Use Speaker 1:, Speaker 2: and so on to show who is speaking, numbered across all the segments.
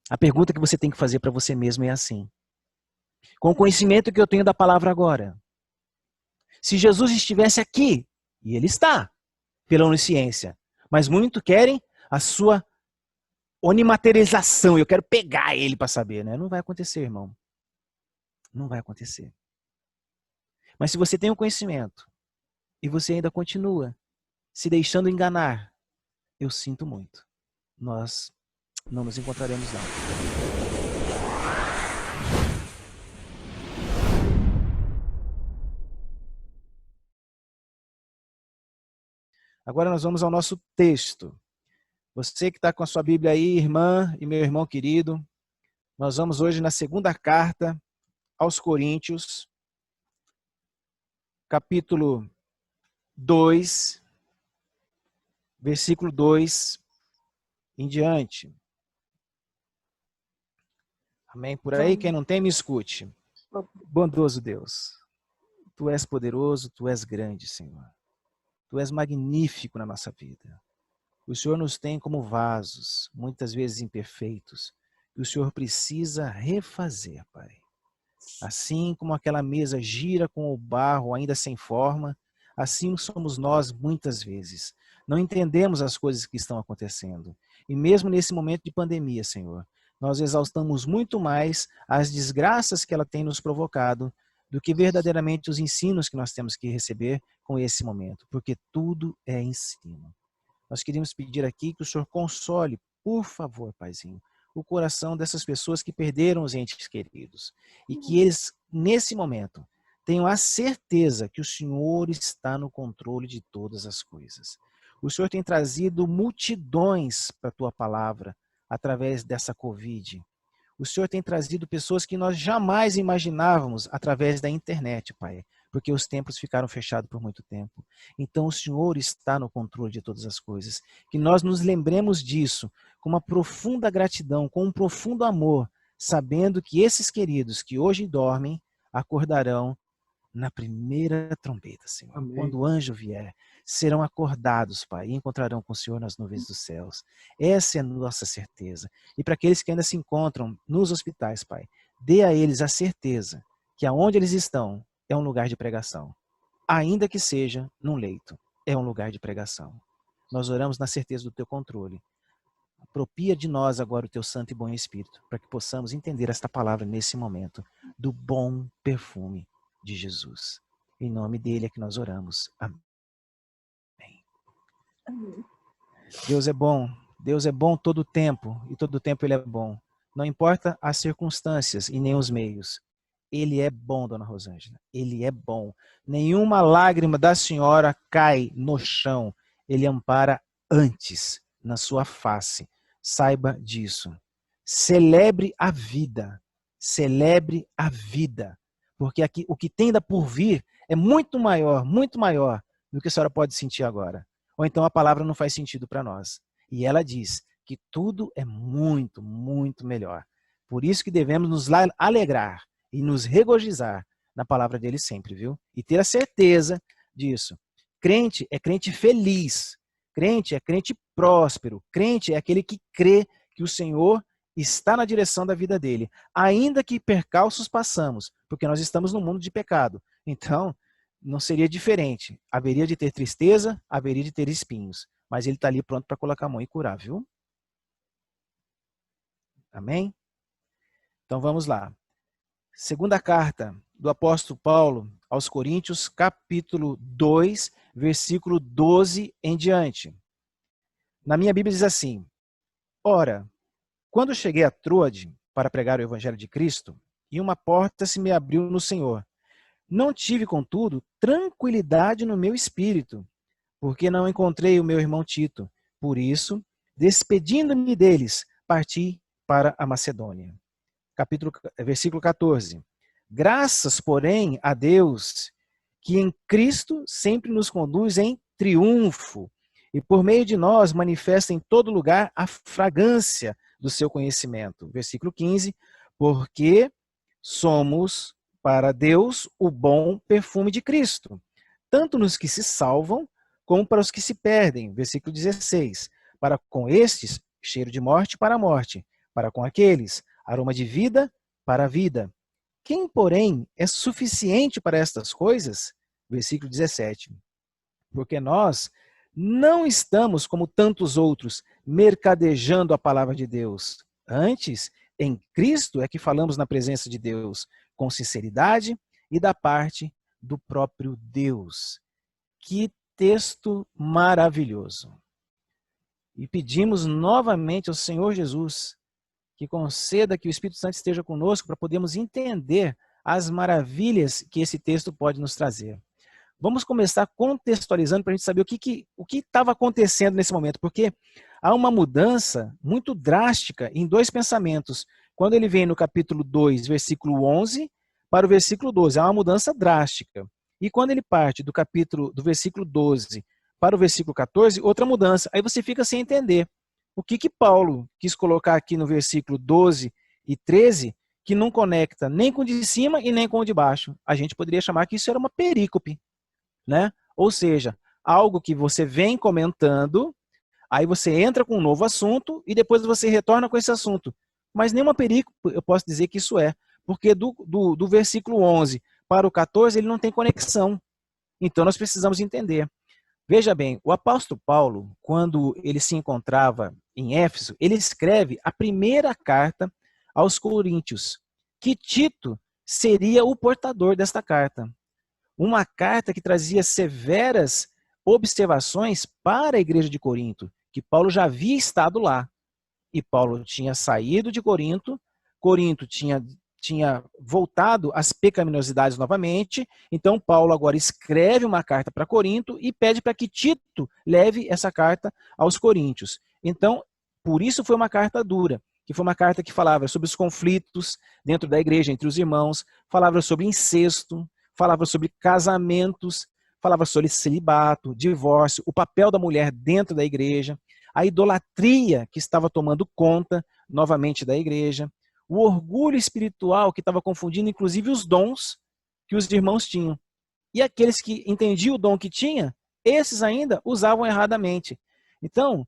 Speaker 1: A pergunta que você tem que fazer para você mesmo é assim: com o conhecimento que eu tenho da palavra agora, se Jesus estivesse aqui, e ele está, pela onisciência, mas muitos querem a sua onimaterialização, eu quero pegar ele para saber, né? Não vai acontecer, irmão. Não vai acontecer. Mas se você tem um conhecimento e você ainda continua se deixando enganar, eu sinto muito. Nós não nos encontraremos lá. Agora nós vamos ao nosso texto. Você que está com a sua Bíblia aí, irmã e meu irmão querido, nós vamos hoje na segunda carta aos Coríntios, capítulo 2, versículo 2 em diante. Amém? Por aí, quem não tem, me escute. Bondoso Deus, Tu és poderoso, Tu és grande, Senhor. Tu és magnífico na nossa vida. O Senhor nos tem como vasos, muitas vezes imperfeitos, e o Senhor precisa refazer, Pai. Assim como aquela mesa gira com o barro ainda sem forma, assim somos nós muitas vezes. Não entendemos as coisas que estão acontecendo. E mesmo nesse momento de pandemia, Senhor, nós exaustamos muito mais as desgraças que ela tem nos provocado do que verdadeiramente os ensinos que nós temos que receber com esse momento, porque tudo é ensino. Nós queríamos pedir aqui que o Senhor console, por favor, Paizinho, o coração dessas pessoas que perderam os entes queridos. E que eles, nesse momento, tenham a certeza que o Senhor está no controle de todas as coisas. O Senhor tem trazido multidões para a tua palavra através dessa Covid. O Senhor tem trazido pessoas que nós jamais imaginávamos através da internet, Pai, porque os templos ficaram fechados por muito tempo. Então o Senhor está no controle de todas as coisas. Que nós nos lembremos disso com uma profunda gratidão, com um profundo amor, sabendo que esses queridos que hoje dormem acordarão na primeira trombeta, Senhor. Amém. Quando o anjo vier, serão acordados, Pai, e encontrarão com o Senhor nas nuvens dos céus. Essa é a nossa certeza. E para aqueles que ainda se encontram nos hospitais, Pai, dê a eles a certeza que aonde eles estão é um lugar de pregação. Ainda que seja num leito, é um lugar de pregação. Nós oramos na certeza do teu controle. Apropria de nós agora o teu santo e bom Espírito, para que possamos entender esta palavra nesse momento, do bom perfume de Jesus. Em nome dele é que nós oramos. Amém. Amém. Deus é bom todo o tempo, e todo o tempo ele é bom. Não importa as circunstâncias e nem os meios. Ele é bom, dona Rosângela, ele é bom. Nenhuma lágrima da senhora cai no chão. Ele ampara antes na sua face. Saiba disso. Celebre a vida. Celebre a vida. Porque aqui, o que tem ainda por vir é muito maior do que a senhora pode sentir agora. Ou então a palavra não faz sentido para nós. E ela diz que tudo é muito, muito melhor. Por isso que devemos nos alegrar e nos regozijar na palavra dele sempre, viu? E ter a certeza disso. Crente é crente feliz. Crente é crente próspero. Crente é aquele que crê que o Senhor está na direção da vida dele. Ainda que percalços passamos, porque nós estamos no mundo de pecado. Então, não seria diferente. Haveria de ter tristeza, haveria de ter espinhos. Mas ele está ali pronto para colocar a mão e curar, viu? Amém? Então vamos lá. Segunda carta do apóstolo Paulo aos Coríntios, capítulo 2, versículo 12 em diante. Na minha Bíblia diz assim: Ora, quando cheguei a Troade para pregar o evangelho de Cristo, e uma porta se me abriu no Senhor, não tive, contudo, tranquilidade no meu espírito, porque não encontrei o meu irmão Tito. Por isso, despedindo-me deles, parti para a Macedônia. Versículo 14. Graças, porém, a Deus, que em Cristo sempre nos conduz em triunfo, e por meio de nós manifesta em todo lugar a fragrância do seu conhecimento. Versículo 15. Porque somos para Deus o bom perfume de Cristo, tanto nos que se salvam, como para os que se perdem. Versículo 16. Para com estes, cheiro de morte para a morte, para com aqueles, aroma de vida para a vida. Quem, porém, é suficiente para estas coisas? Versículo 17. Porque nós não estamos como tantos outros, mercadejando a palavra de Deus. Antes, em Cristo é que falamos na presença de Deus, com sinceridade e da parte do próprio Deus. Que texto maravilhoso! E pedimos novamente ao Senhor Jesus que conceda que o Espírito Santo esteja conosco para podermos entender as maravilhas que esse texto pode nos trazer. Vamos começar contextualizando para a gente saber o que estava acontecendo nesse momento, porque há uma mudança muito drástica em dois pensamentos. Quando ele vem no capítulo 2, versículo 11, para o versículo 12, há uma mudança drástica. E quando ele parte do versículo 12 para o versículo 14, outra mudança. Aí você fica sem entender. O que Paulo quis colocar aqui no versículo 12 e 13, que não conecta nem com o de cima e nem com o de baixo. A gente poderia chamar que isso era uma perícope, né? Ou seja, algo que você vem comentando, aí você entra com um novo assunto e depois você retorna com esse assunto. Mas nenhuma perícope eu posso dizer que isso é, porque do versículo 11 para o 14 ele não tem conexão. Então nós precisamos entender. Veja bem, o apóstolo Paulo, quando ele se encontrava em Éfeso, ele escreve a primeira carta aos Coríntios, que Tito seria o portador desta carta. Uma carta que trazia severas observações para a igreja de Corinto, que Paulo já havia estado lá. E Paulo tinha saído de Corinto, Corinto tinha voltado às pecaminosidades novamente, então Paulo agora escreve uma carta para Corinto e pede para que Tito leve essa carta aos coríntios. Então, por isso foi uma carta dura, que foi uma carta que falava sobre os conflitos dentro da igreja, entre os irmãos, falava sobre incesto, falava sobre casamentos, falava sobre celibato, divórcio, o papel da mulher dentro da igreja, a idolatria que estava tomando conta novamente da igreja, o orgulho espiritual que estava confundindo inclusive os dons que os irmãos tinham. E aqueles que entendiam o dom que tinha, esses ainda usavam erradamente. Então,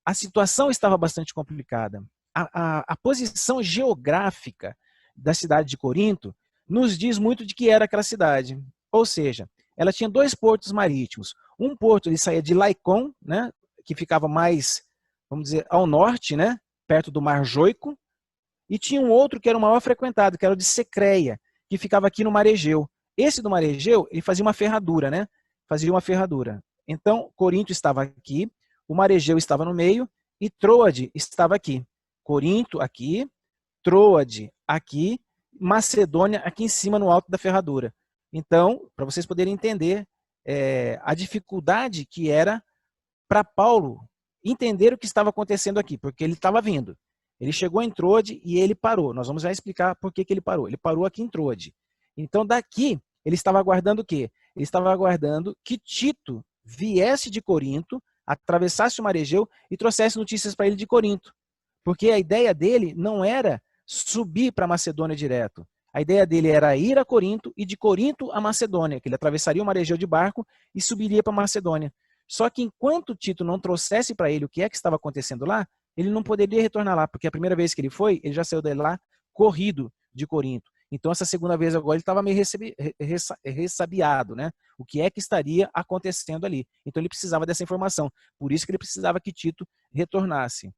Speaker 1: a situação estava bastante complicada. A posição geográfica da cidade de Corinto nos diz muito de que era aquela cidade. Ou seja, ela tinha dois portos marítimos. Um porto ele saía de Laicon, né, que ficava mais, vamos dizer, ao norte, né, perto do Mar Jóico, e tinha um outro que era o maior frequentado, que era o de Secreia, que ficava aqui no Mar Egeu. Esse do Mar Egeu, ele fazia uma ferradura, né? Fazia uma ferradura. Então, Corinto estava aqui, o Mar Egeu estava no meio e Troade estava aqui. Corinto aqui, Troade aqui, Macedônia aqui em cima no alto da ferradura. Então, para vocês poderem entender a dificuldade que era para Paulo entender o que estava acontecendo aqui, porque ele estava vindo. Ele chegou em Troade e ele parou. Nós vamos já explicar por que ele parou. Ele parou aqui em Troade. Então, daqui, ele estava aguardando o quê? Ele estava aguardando que Tito viesse de Corinto, atravessasse o Mar Egeu e trouxesse notícias para ele de Corinto. Porque a ideia dele não era subir para Macedônia direto. A ideia dele era ir a Corinto e de Corinto a Macedônia, que ele atravessaria o Mar Egeu de barco e subiria para Macedônia. Só que enquanto Tito não trouxesse para ele o que é que estava acontecendo lá, ele não poderia retornar lá, porque a primeira vez que ele foi, ele já saiu de lá corrido de Corinto. Então, essa segunda vez agora, ele estava meio ressabiado, né? O que é que estaria acontecendo ali. Então, ele precisava dessa informação. Por isso que ele precisava que Tito retornasse.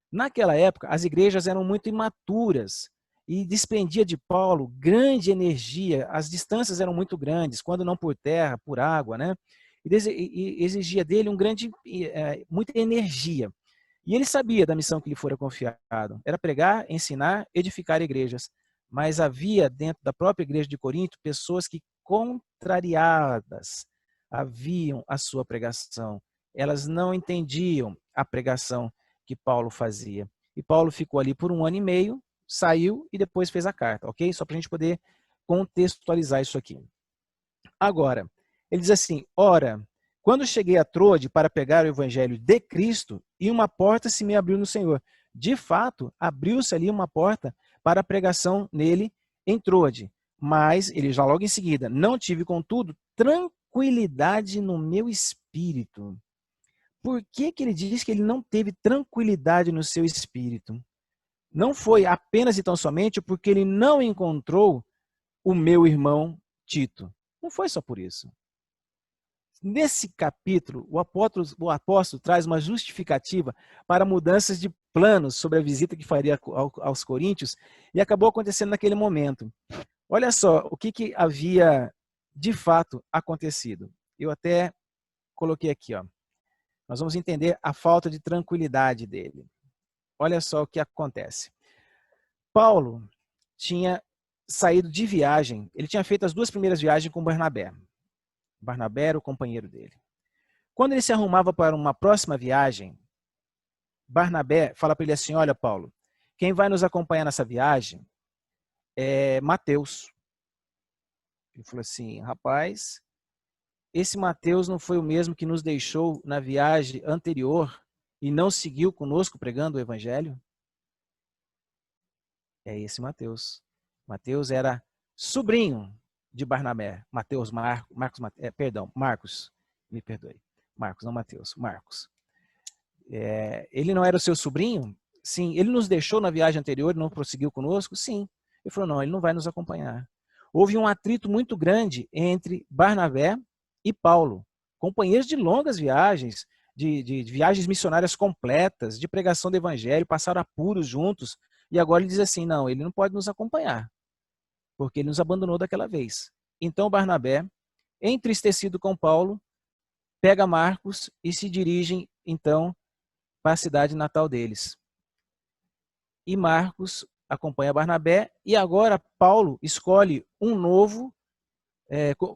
Speaker 1: Naquela época, as igrejas eram muito imaturas e despendia de Paulo grande energia. As distâncias eram muito grandes, quando não por terra, por água, né? E exigia dele muita energia. E ele sabia da missão que lhe fora confiado. Era pregar, ensinar, edificar igrejas. Mas havia dentro da própria igreja de Corinto pessoas que, contrariadas, haviam a sua pregação. Elas não entendiam a pregação que Paulo fazia. E Paulo ficou ali por 1 ano e meio, saiu e depois fez a carta, ok? Só para a gente poder contextualizar isso aqui. Agora, ele diz assim, ora, quando cheguei a Troade para pregar o evangelho de Cristo, e uma porta se me abriu no Senhor. De fato, abriu-se ali uma porta para a pregação nele em Troade. Mas, ele já logo em seguida, não tive, contudo, tranquilidade no meu espírito. Por que ele diz que ele não teve tranquilidade no seu espírito? não foi apenas e tão somente porque ele não encontrou o meu irmão Tito. Não foi só por isso. Nesse capítulo, o apóstolo traz uma justificativa para mudanças de planos sobre a visita que faria aos coríntios e acabou acontecendo naquele momento. Olha só o que havia de fato acontecido. Eu até coloquei aqui, ó. Nós vamos entender a falta de tranquilidade dele. Olha só o que acontece. Paulo tinha saído de viagem, ele tinha feito as 2 primeiras viagens com Barnabé. Barnabé era o companheiro dele. Quando ele se arrumava para uma próxima viagem, Barnabé fala para ele assim, olha Paulo, quem vai nos acompanhar nessa viagem é Mateus. Ele falou assim, rapaz, esse Mateus não foi o mesmo que nos deixou na viagem anterior e não seguiu conosco pregando o evangelho? É esse Mateus. Mateus era sobrinho de Barnabé. Marcos, me perdoe. Marcos, não Mateus, Marcos. Ele não era o seu sobrinho? Sim. Ele nos deixou na viagem anterior e não prosseguiu conosco? Sim. Ele falou, não, ele não vai nos acompanhar. Houve um atrito muito grande entre Barnabé e Paulo, companheiros de longas viagens, de viagens missionárias completas, de pregação do evangelho, passaram apuros juntos, e agora ele diz assim, não, ele não pode nos acompanhar, porque ele nos abandonou daquela vez. Então Barnabé, entristecido com Paulo, pega Marcos e se dirigem, então, para a cidade natal deles. E Marcos acompanha Barnabé, e agora Paulo escolhe um novo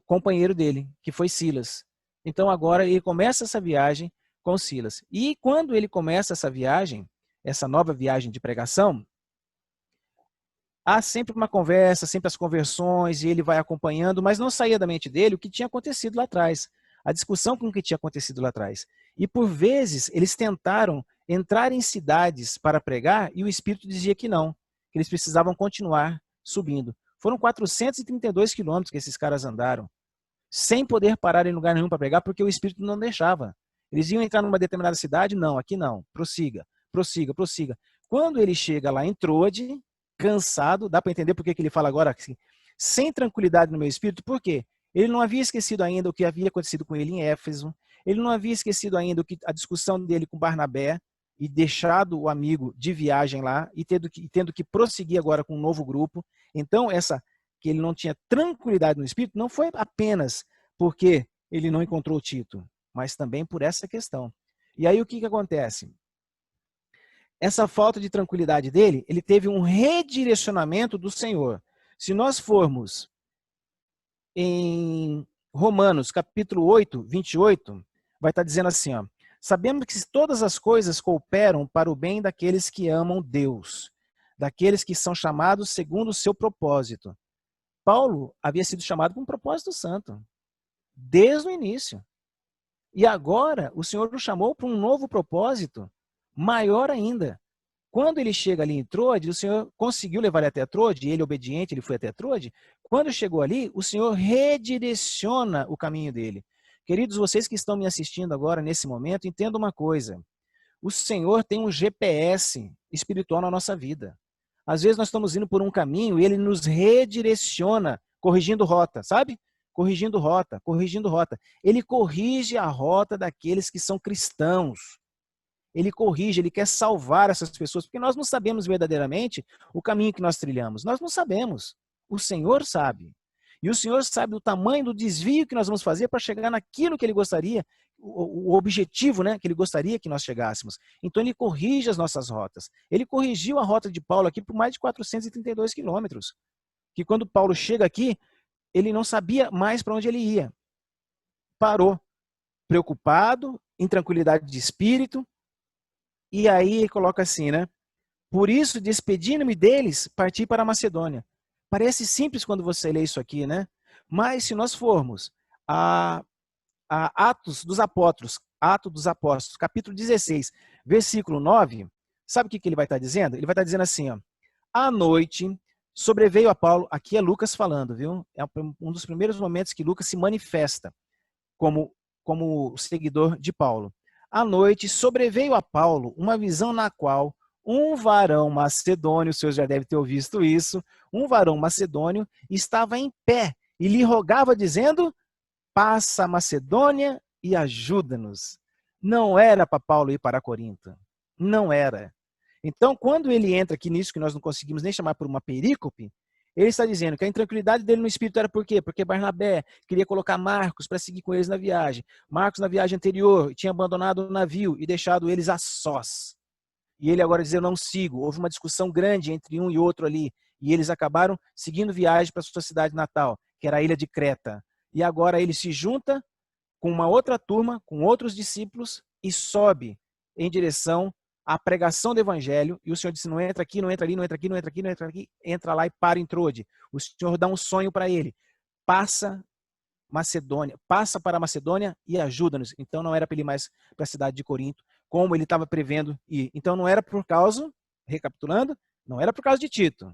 Speaker 1: companheiro dele, que foi Silas. Então agora ele começa essa viagem com Silas. E quando ele começa essa viagem, essa nova viagem de pregação, há sempre uma conversa, sempre as conversões, e ele vai acompanhando, mas não saía da mente dele o que tinha acontecido lá atrás, a discussão com o que tinha acontecido lá atrás. E por vezes eles tentaram entrar em cidades para pregar e o Espírito dizia que não, que eles precisavam continuar subindo. Foram 432 quilômetros que esses caras andaram, sem poder parar em lugar nenhum para pregar, porque o Espírito não deixava. Eles iam entrar numa determinada cidade, não, aqui não, prossiga, prossiga, prossiga. Quando ele chega lá em Troade, cansado, dá para entender por que ele fala agora assim, sem tranquilidade no meu espírito, por quê? Ele não havia esquecido ainda o que havia acontecido com ele em Éfeso, ele não havia esquecido ainda a discussão dele com Barnabé, e deixado o amigo de viagem lá, e tendo que prosseguir agora com um novo grupo. Então, que ele não tinha tranquilidade no espírito, não foi apenas porque ele não encontrou o Tito, mas também por essa questão. E aí o que acontece? Essa falta de tranquilidade dele, ele teve um redirecionamento do Senhor. Se nós formos em Romanos, capítulo 8, 28, vai estar dizendo assim, ó, sabemos que todas as coisas cooperam para o bem daqueles que amam Deus, daqueles que são chamados segundo o seu propósito. Paulo havia sido chamado para um propósito santo, desde o início. E agora o Senhor o chamou para um novo propósito, maior ainda. Quando ele chega ali em Troade, o Senhor conseguiu levar ele até Troade, ele obediente, ele foi até Troade. Quando chegou ali, o Senhor redireciona o caminho dele. Queridos, vocês que estão me assistindo agora, nesse momento, entendam uma coisa. O Senhor tem um GPS espiritual na nossa vida. Às vezes nós estamos indo por um caminho e ele nos redireciona, corrigindo rota, sabe? Corrigindo rota, corrigindo rota. Ele corrige a rota daqueles que são cristãos. Ele corrige, ele quer salvar essas pessoas, porque nós não sabemos verdadeiramente o caminho que nós trilhamos. Nós não sabemos. O Senhor sabe. E o Senhor sabe o tamanho do desvio que nós vamos fazer para chegar naquilo que Ele gostaria, o objetivo, né, que Ele gostaria que nós chegássemos. Então Ele corrige as nossas rotas. Ele corrigiu a rota de Paulo aqui por mais de 432 quilômetros. Que quando Paulo chega aqui, ele não sabia mais para onde ele ia. Parou, preocupado, em tranquilidade de espírito. E aí ele coloca assim, né? Por isso, despedindo-me deles, parti para a Macedônia. Parece simples quando você lê isso aqui, né? Mas se nós formos a Atos dos Apóstolos, capítulo 16, versículo 9, sabe o que ele vai estar dizendo? Ele vai estar dizendo assim, ó, à noite sobreveio a Paulo, aqui é Lucas falando, viu? É um dos primeiros momentos que Lucas se manifesta como seguidor de Paulo. À noite sobreveio a Paulo uma visão na qual um varão macedônio, o senhor já deve ter visto isso, um varão macedônio estava em pé e lhe rogava dizendo, passa a Macedônia e ajuda-nos. Não era para Paulo ir para Corinto. Não era. Então, quando ele entra aqui nisso, que nós não conseguimos nem chamar por uma perícope, ele está dizendo que a intranquilidade dele no espírito era por quê? Porque Barnabé queria colocar Marcos para seguir com eles na viagem. Marcos, na viagem anterior, tinha abandonado o navio e deixado eles a sós. E ele agora diz, eu não sigo. Houve uma discussão grande entre um e outro ali. E eles acabaram seguindo viagem para sua cidade natal, que era a ilha de Creta. E agora ele se junta com uma outra turma, com outros discípulos, e sobe em direção à pregação do evangelho. E o Senhor disse, não entra aqui, não entra ali, não entra aqui, não entra aqui, não entra aqui. Entra lá e para em Trode. O Senhor dá um sonho para ele. Passa Macedônia, passa para a Macedônia e ajuda-nos. Então não era para ele ir mais para a cidade de Corinto, como ele estava prevendo ir. Então não era por causa, recapitulando, não era por causa de Tito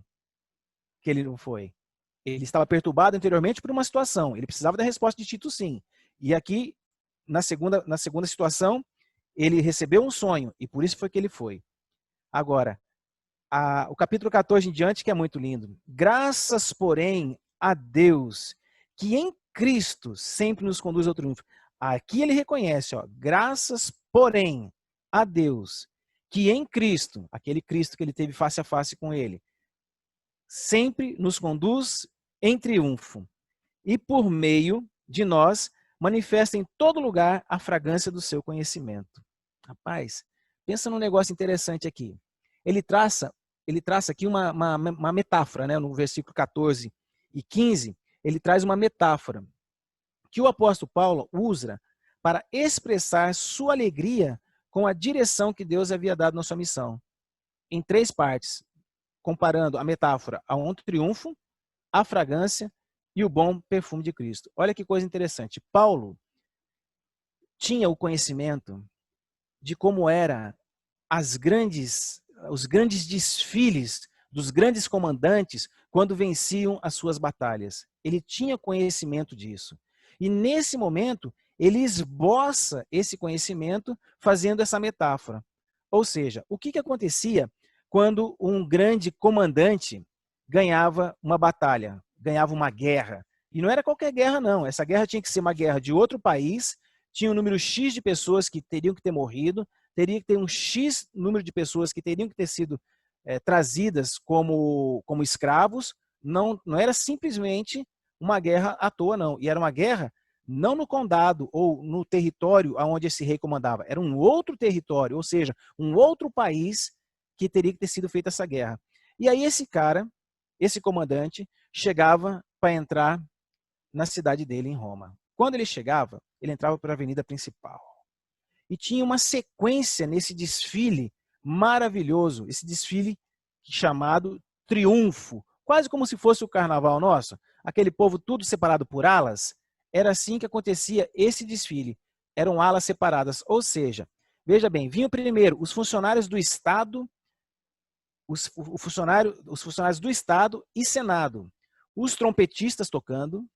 Speaker 1: que ele não foi. Ele estava perturbado anteriormente por uma situação. Ele precisava da resposta de Tito, sim. E aqui, na segunda situação, ele recebeu um sonho e por isso foi que ele foi. Agora, o capítulo 14 em diante, que é muito lindo. Graças, porém, a Deus, que em Cristo sempre nos conduz ao triunfo. Aqui ele reconhece, ó, graças, porém, a Deus, que em Cristo, aquele Cristo que ele teve face a face com ele, sempre nos conduz em triunfo. E por meio de nós, manifesta em todo lugar a fragrância do seu conhecimento. Rapaz, pensa num negócio interessante aqui. Ele traça aqui uma metáfora, né? No versículo 14 e 15, ele traz uma metáfora que o apóstolo Paulo usa para expressar sua alegria com a direção que Deus havia dado na sua missão. Em 3 partes, comparando a metáfora a um triunfo, a fragrância e o bom perfume de Cristo. Olha que coisa interessante. Paulo tinha o conhecimento de como eram os grandes desfiles dos grandes comandantes quando venciam as suas batalhas. Ele tinha conhecimento disso. E nesse momento, ele esboça esse conhecimento fazendo essa metáfora. Ou seja, o que acontecia quando um grande comandante ganhava uma batalha, ganhava uma guerra? E não era qualquer guerra, não. Essa guerra tinha que ser uma guerra de outro país, tinha um número X de pessoas que teriam que ter morrido, teria que ter um X número de pessoas que teriam que ter sido trazidas como escravos. Não era simplesmente uma guerra à toa, não. E era uma guerra não no condado ou no território onde esse rei comandava. Era um outro território, ou seja, um outro país que teria que ter sido feita essa guerra. E aí esse cara, esse comandante, chegava para entrar na cidade dele, em Roma. Quando ele chegava, ele entrava pela avenida principal. E tinha uma sequência nesse desfile maravilhoso, esse desfile chamado Triunfo, quase como se fosse o carnaval nosso, aquele povo tudo separado por alas. Era assim que acontecia esse desfile, eram alas separadas, ou seja, veja bem, vinham primeiro os funcionários do Estado, os funcionários do Estado e Senado, os trompetistas tocando,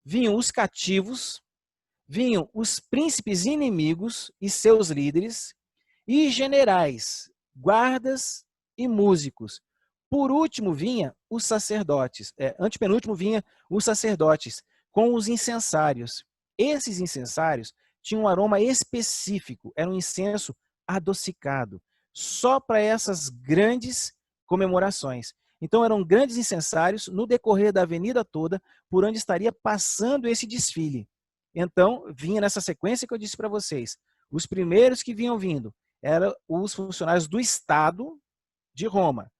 Speaker 1: vinham os cativos, vinham os príncipes inimigos e seus líderes, e generais, guardas e músicos. Por último vinha os sacerdotes, antepenúltimo vinha os sacerdotes, com os incensários. Esses incensários tinham um aroma específico, era um incenso adocicado, só para essas grandes comemorações. Então eram grandes incensários no decorrer da avenida toda, por onde estaria passando esse desfile. Então, vinha nessa sequência que eu disse para vocês. Os primeiros que vinham vindo eram os funcionários do Estado de Roma.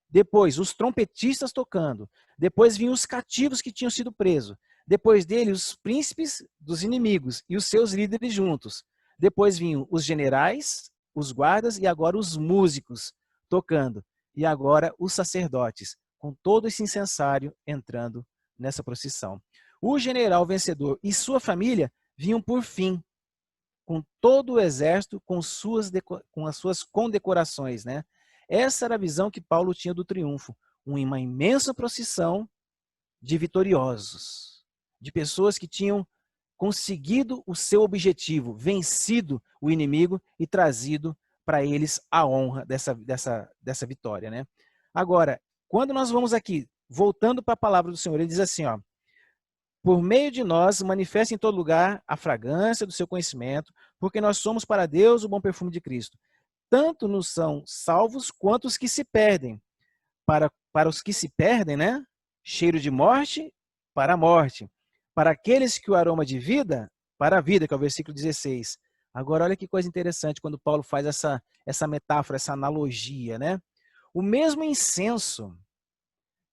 Speaker 1: Depois, os trompetistas tocando. Depois vinham os cativos que tinham sido presos. Depois dele, os príncipes dos inimigos e os seus líderes juntos. Depois vinham os generais, os guardas e agora os músicos tocando. E agora os sacerdotes, com todo esse incensário entrando nessa procissão. O general vencedor e sua família vinham por fim, com todo o exército, com as suas condecorações, né? Essa era a visão que Paulo tinha do triunfo, uma imensa procissão de vitoriosos, de pessoas que tinham conseguido o seu objetivo, vencido o inimigo e trazido para eles a honra dessa vitória, né? Agora, quando nós vamos aqui, voltando para a palavra do Senhor, ele diz assim, ó, por meio de nós, manifesta em todo lugar a fragrância do seu conhecimento, porque nós somos para Deus o bom perfume de Cristo. Tanto nos são salvos quanto os que se perdem. Para os que se perdem, né? Cheiro de morte para a morte. Para aqueles que o aroma de vida, para a vida, que é o versículo 16. Agora, olha que coisa interessante quando Paulo faz essa metáfora, essa analogia, né? O mesmo incenso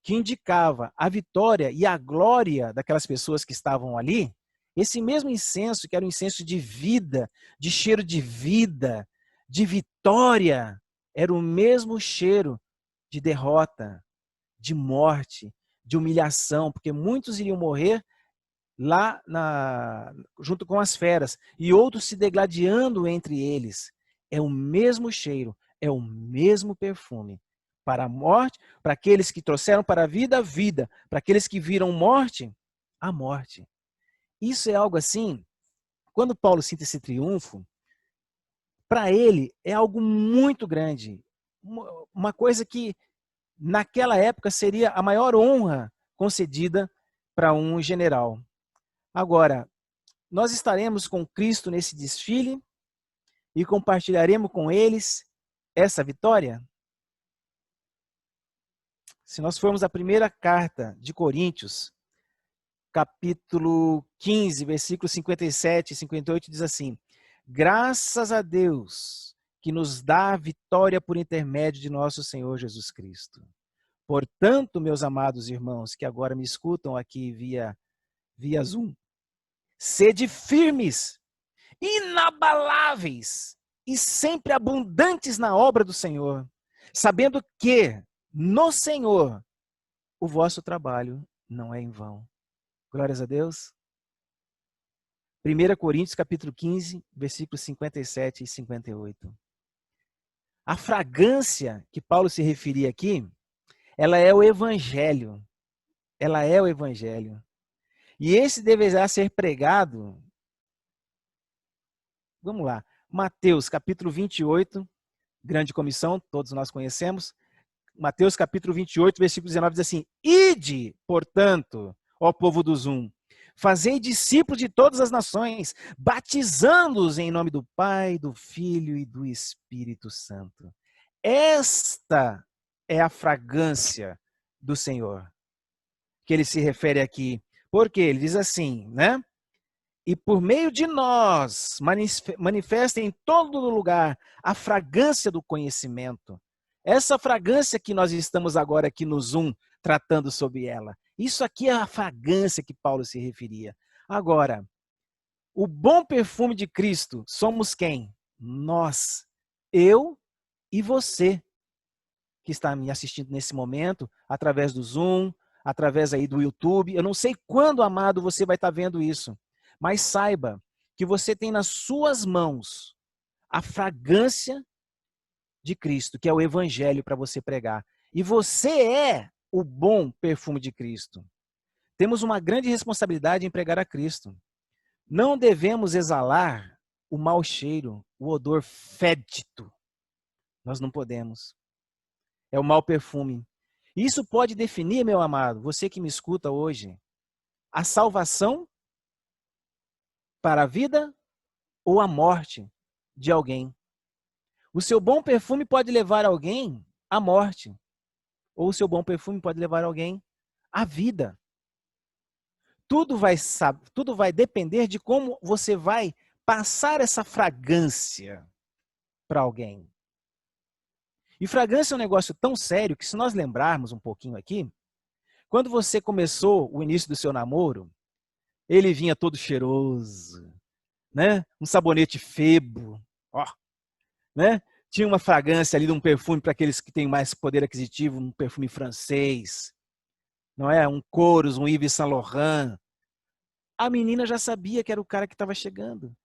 Speaker 1: que indicava a vitória e a glória daquelas pessoas que estavam ali, esse mesmo incenso, que era um incenso de vida, de cheiro de vida, de vitória, era o mesmo cheiro de derrota, de morte, de humilhação, porque muitos iriam morrer lá junto com as feras, e outros se degladiando entre eles. É o mesmo cheiro, é o mesmo perfume. Para a morte, para aqueles que trouxeram para a vida, vida. Para aqueles que viram morte, a morte. Isso é algo assim, quando Paulo sinta esse triunfo, para ele é algo muito grande. Uma coisa que naquela época seria a maior honra concedida para um general. Agora, nós estaremos com Cristo nesse desfile e compartilharemos com eles essa vitória? Se nós formos à primeira carta de Coríntios, capítulo 15, versículos 57 e 58, diz assim: graças a Deus que nos dá a vitória por intermédio de nosso Senhor Jesus Cristo. Portanto, meus amados irmãos, que agora me escutam aqui via Zoom, sede firmes, inabaláveis e sempre abundantes na obra do Senhor, sabendo que no Senhor o vosso trabalho não é em vão. Glórias a Deus. 1 Coríntios capítulo 15, versículos 57 e 58. A fragrância que Paulo se referia aqui, ela é o evangelho. Ela é o evangelho. E esse deverá ser pregado. Vamos lá. Mateus capítulo 28, grande comissão, todos nós conhecemos. Mateus capítulo 28, versículo 19 diz assim: ide, portanto, ó povo do Zoom, fazei discípulos de todas as nações, batizando-os em nome do Pai, do Filho e do Espírito Santo. Esta é a fragrância do Senhor, que ele se refere aqui. Porque ele diz assim, né? E por meio de nós, manifesta em todo lugar a fragrância do conhecimento. Essa fragrância que nós estamos agora aqui no Zoom, tratando sobre ela. Isso aqui é a fragrância que Paulo se referia. Agora, o bom perfume de Cristo, somos quem? Nós. Eu e você, que está me assistindo nesse momento, através do Zoom, através aí do YouTube. Eu não sei quando, amado, você vai estar vendo isso. Mas saiba que você tem nas suas mãos a fragrância de Cristo, que é o evangelho para você pregar. E você é o bom perfume de Cristo. Temos uma grande responsabilidade em pregar a Cristo. Não devemos exalar o mau cheiro, o odor fétido. Nós não podemos. É o mau perfume. Isso pode definir, meu amado, você que me escuta hoje, a salvação para a vida ou a morte de alguém. O seu bom perfume pode levar alguém à morte, ou o seu bom perfume pode levar alguém à vida. Tudo vai depender de como você vai passar essa fragrância para alguém. E fragrância é um negócio tão sério que, se nós lembrarmos um pouquinho aqui, quando você começou o início do seu namoro, ele vinha todo cheiroso, né? Um sabonete Febo, ó, né? Tinha uma fragrância ali de um perfume para aqueles que têm mais poder aquisitivo, um perfume francês, não é? Um Coros, um Yves Saint Laurent. A menina já sabia que era o cara que estava chegando.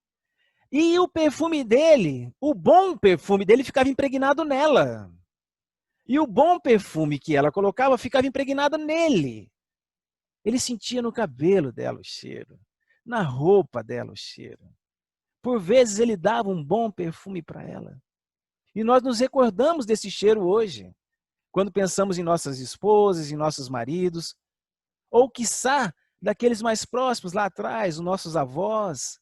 Speaker 1: E o perfume dele, o bom perfume dele ficava impregnado nela. E o bom perfume que ela colocava ficava impregnado nele. Ele sentia no cabelo dela o cheiro, na roupa dela o cheiro. Por vezes ele dava um bom perfume para ela. E nós nos recordamos desse cheiro hoje, quando pensamos em nossas esposas, em nossos maridos, ou quiçá daqueles mais próximos lá atrás, os nossos avós.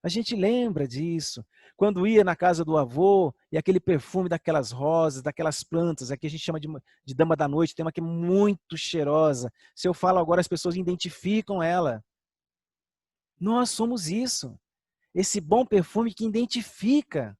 Speaker 1: A gente lembra disso. Quando ia na casa do avô e aquele perfume daquelas rosas, daquelas plantas, aqui a gente chama de dama da noite, tem uma que é muito cheirosa. Se eu falo agora, as pessoas identificam ela. Nós somos isso. Esse bom perfume que identifica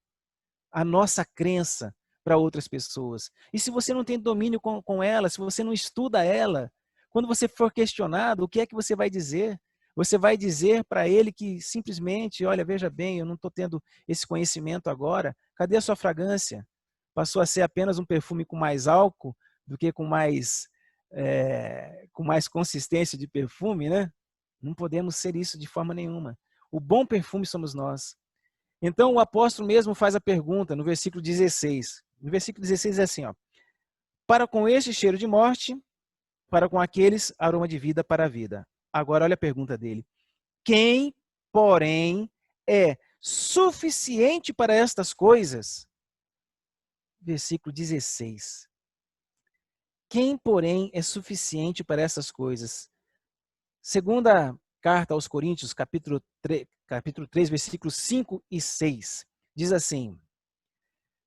Speaker 1: a nossa crença para outras pessoas. E se você não tem domínio com ela, se você não estuda ela, quando você for questionado, o que é que você vai dizer? Você vai dizer para ele que simplesmente, olha, veja bem, eu não estou tendo esse conhecimento agora. Cadê a sua fragrância? Passou a ser apenas um perfume com mais álcool do que com mais consistência de perfume, né? Não podemos ser isso de forma nenhuma. O bom perfume somos nós. Então o apóstolo mesmo faz a pergunta no versículo 16. No versículo 16 é assim, ó: para com este cheiro de morte, para com aqueles aroma de vida para a vida. Agora olha a pergunta dele. Quem, porém, é suficiente para estas coisas? Versículo 16. Quem, porém, é suficiente para essas coisas? Segunda carta aos Coríntios, capítulo 3, versículos 5 e 6. Diz assim: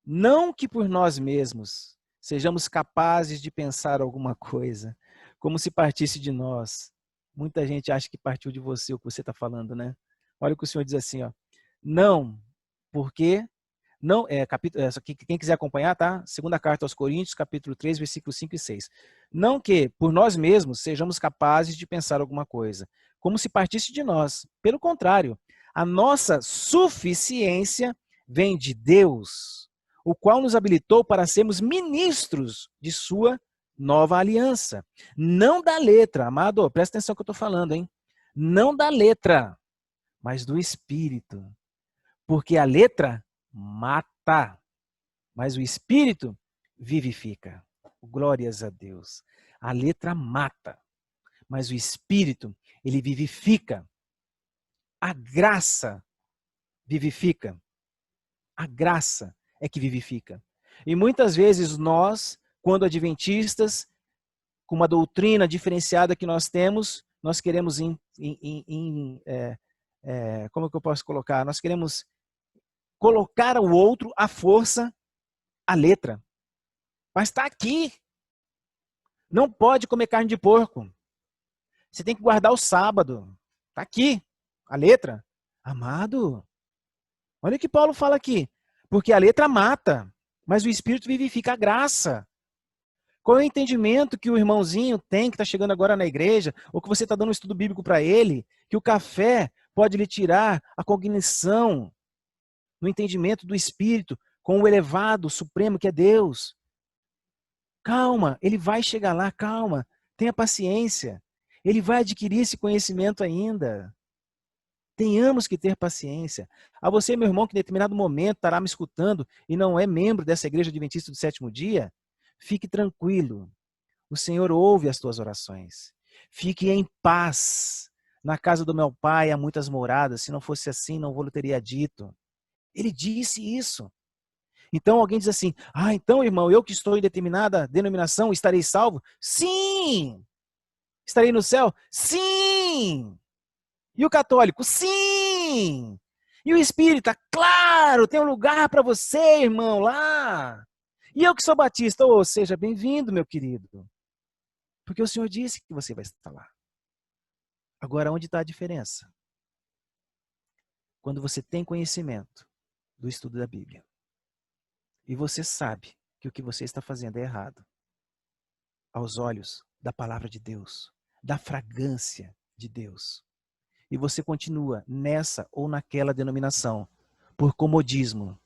Speaker 1: não que por nós mesmos sejamos capazes de pensar alguma coisa, como se partisse de nós. Muita gente acha que partiu de você o que você está falando, né? Olha o que o Senhor diz assim, ó. Não, porque não quem quiser acompanhar, tá? Segunda carta aos Coríntios, capítulo 3, versículos 5 e 6. Não que por nós mesmos sejamos capazes de pensar alguma coisa, como se partisse de nós. Pelo contrário, a nossa suficiência vem de Deus, o qual nos habilitou para sermos ministros de sua nova aliança. Não da letra, amado, presta atenção no que eu estou falando, hein? Não da letra, mas do Espírito. Porque a letra mata, mas o Espírito vivifica. Glórias a Deus. A letra mata, mas o Espírito, ele vivifica. A graça vivifica. A graça é que vivifica. E muitas vezes nós, quando adventistas, com uma doutrina diferenciada que nós temos, nós queremos, como que eu posso colocar? Nós queremos colocar ao outro à força a letra. Mas está aqui. Não pode comer carne de porco. Você tem que guardar o sábado. Está aqui a letra. Amado, olha o que Paulo fala aqui. Porque a letra mata, mas o Espírito vivifica a graça. Qual é o entendimento que o irmãozinho tem que está chegando agora na igreja, ou que você está dando um estudo bíblico para ele, que o café pode lhe tirar a cognição no entendimento do Espírito com o elevado, o supremo que é Deus? Calma, ele vai chegar lá, calma, tenha paciência. Ele vai adquirir esse conhecimento ainda. Tenhamos que ter paciência. A você, meu irmão, que em determinado momento estará me escutando e não é membro dessa igreja adventista do sétimo dia, fique tranquilo. O Senhor ouve as tuas orações. Fique em paz. Na casa do meu pai há muitas moradas. Se não fosse assim, não vou teria dito. Ele disse isso. Então alguém diz assim: ah, então, irmão, eu que estou em determinada denominação, estarei salvo? Sim! Estarei no céu? Sim! E o católico? Sim! E o espírita? Claro! Tem um lugar para você, irmão, lá! E eu que sou batista? Oh, seja bem-vindo, meu querido. Porque o Senhor disse que você vai estar lá. Agora, onde está a diferença? Quando você tem conhecimento do estudo da Bíblia e você sabe que o que você está fazendo é errado, aos olhos da palavra de Deus, da fragrância de Deus, e você continua nessa ou naquela denominação por comodismo,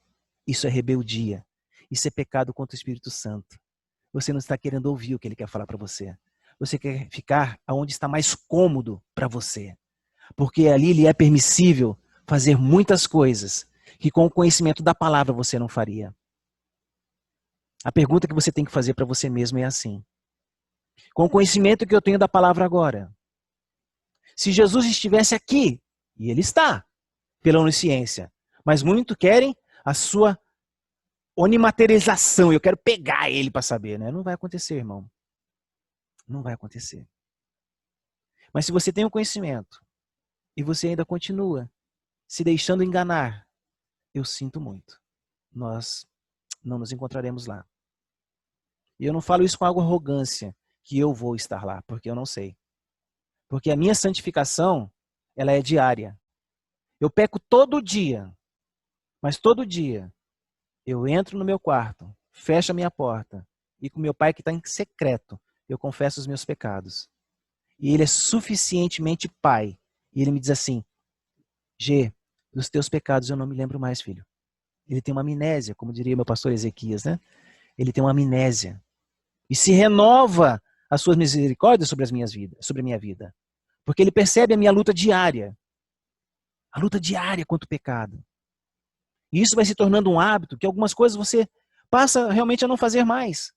Speaker 1: isso é rebeldia, isso é pecado contra o Espírito Santo. Você não está querendo ouvir o que ele quer falar para você. Você quer ficar onde está mais cômodo para você. Porque ali lhe é permissível fazer muitas coisas que com o conhecimento da palavra você não faria. A pergunta que você tem que fazer para você mesmo é assim: com o conhecimento que eu tenho da palavra agora, se Jesus estivesse aqui, e ele está, pela onisciência, mas muitos querem a sua onimaterialização, eu quero pegar ele para saber, né? Não vai acontecer, irmão. Não vai acontecer. Mas se você tem o conhecimento e você ainda continua se deixando enganar, eu sinto muito. Nós não nos encontraremos lá. E eu não falo isso com alguma arrogância, que eu vou estar lá, porque eu não sei. Porque a minha santificação, ela é diária. Eu peco todo dia, mas todo dia eu entro no meu quarto, fecho a minha porta e com meu pai que está em secreto, eu confesso os meus pecados. E ele é suficientemente pai. E ele me diz assim, G, dos teus pecados eu não me lembro mais, filho. Ele tem uma amnésia, como diria meu pastor Ezequias, né? Ele tem uma amnésia. E se renova as suas misericórdias sobre a minha vida. Porque ele percebe a minha luta diária. A luta diária contra o pecado. E isso vai se tornando um hábito que algumas coisas você passa realmente a não fazer mais.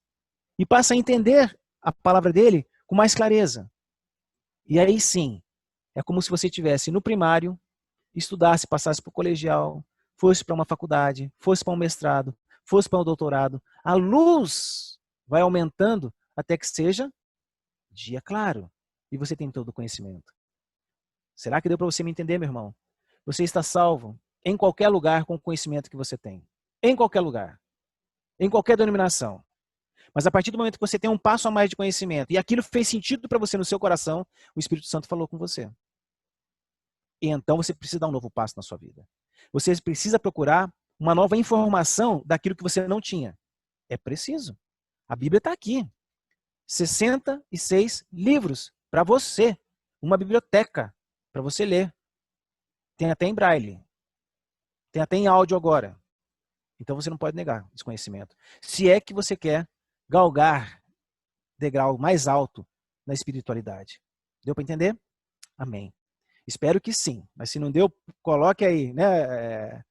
Speaker 1: E passa a entender a palavra dele com mais clareza. E aí sim, é como se você estivesse no primário, estudasse, passasse para o colegial, fosse para uma faculdade, fosse para um mestrado, fosse para um doutorado. A luz vai aumentando até que seja dia claro. E você tem todo o conhecimento. Será que deu para você me entender, meu irmão? Você está salvo em qualquer lugar com o conhecimento que você tem. Em qualquer lugar. Em qualquer denominação. Mas a partir do momento que você tem um passo a mais de conhecimento e aquilo fez sentido para você no seu coração, o Espírito Santo falou com você. E então você precisa dar um novo passo na sua vida. Você precisa procurar uma nova informação daquilo que você não tinha. É preciso. A Bíblia está aqui. 66 livros para você. Uma biblioteca para você ler. Tem até em braille. Tem até em áudio agora. Então você não pode negar esse conhecimento. Se é que você quer galgar degrau mais alto na espiritualidade. Deu para entender? Amém. Espero que sim. Mas se não deu, coloque aí, né?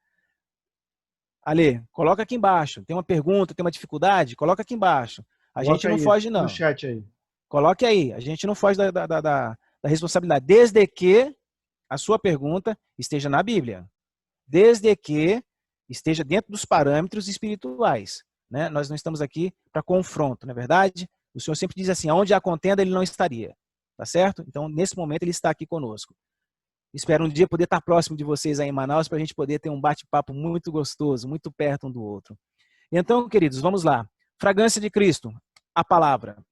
Speaker 1: Ale, coloca aqui embaixo. Tem uma pergunta, tem uma dificuldade? Coloca aqui embaixo. A gente não foge, não.
Speaker 2: No chat aí.
Speaker 1: Coloque aí. A gente não foge da responsabilidade. Desde que a sua pergunta esteja na Bíblia. Desde que esteja dentro dos parâmetros espirituais. Né? Nós não estamos aqui para confronto, não é verdade? O Senhor sempre diz assim, onde há contenda, ele não estaria. Tá certo? Então, nesse momento, ele está aqui conosco. Espero um dia poder estar próximo de vocês aí em Manaus para a gente poder ter um bate-papo muito gostoso, muito perto um do outro. Então, queridos, vamos lá. Fragrância de Cristo, a palavra.